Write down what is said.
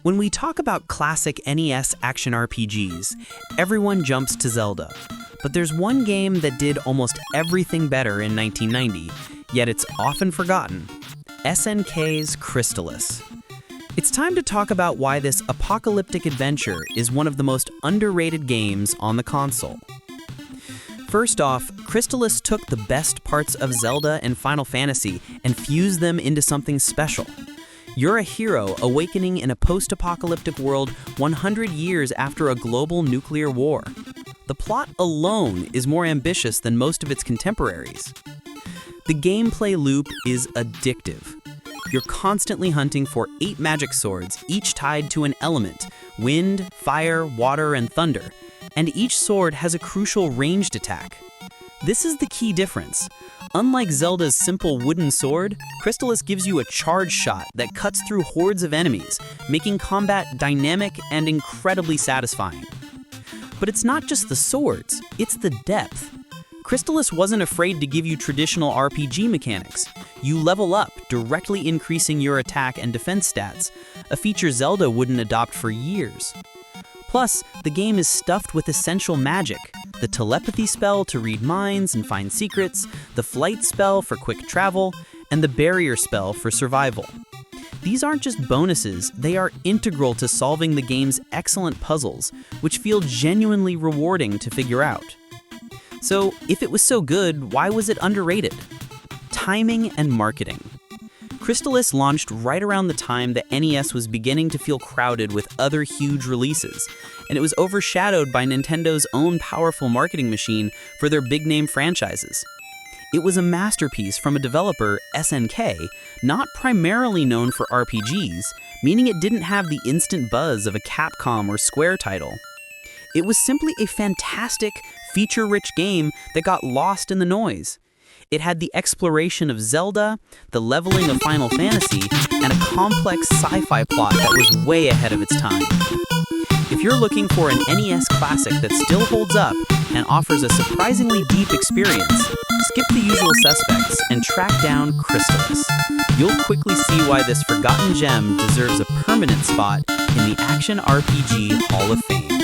When we talk about classic NES action RPGs, everyone jumps to Zelda. But there's one game that did almost everything better in 1990, yet it's often forgotten: SNK's Crystalis. It's time to talk about why this apocalyptic adventure is one of the most underrated games on the console. First off, Crystalis took the best parts of Zelda and Final Fantasy and fused them into something special. You're a hero awakening in a post-apocalyptic world 100 years after a global nuclear war. The plot alone is more ambitious than most of its contemporaries. The gameplay loop is addictive. You're constantly hunting for 8 magic swords, each tied to an element: wind, fire, water, and thunder, and each sword has a crucial ranged attack. This is the key difference. Unlike Zelda's simple wooden sword, Crystalis gives you a charge shot that cuts through hordes of enemies, making combat dynamic and incredibly satisfying. But it's not just the swords, it's the depth. Crystalis wasn't afraid to give you traditional RPG mechanics. You level up, directly increasing your attack and defense stats, a feature Zelda wouldn't adopt for years. Plus, the game is stuffed with essential magic: the telepathy spell to read minds and find secrets, the flight spell for quick travel, and the barrier spell for survival. These aren't just bonuses, they are integral to solving the game's excellent puzzles, which feel genuinely rewarding to figure out. So, if it was so good, why was it underrated? Timing and marketing. Crystalis launched right around the time the NES was beginning to feel crowded with other huge releases, and it was overshadowed by Nintendo's own powerful marketing machine for their big-name franchises. It was a masterpiece from a developer, SNK, not primarily known for RPGs, meaning it didn't have the instant buzz of a Capcom or Square title. It was simply a fantastic, feature-rich game that got lost in the noise. It had the exploration of Zelda, the leveling of Final Fantasy, and a complex sci-fi plot that was way ahead of its time. If you're looking for an NES classic that still holds up and offers a surprisingly deep experience, skip the usual suspects and track down Crystalis. You'll quickly see why this forgotten gem deserves a permanent spot in the Action RPG Hall of Fame.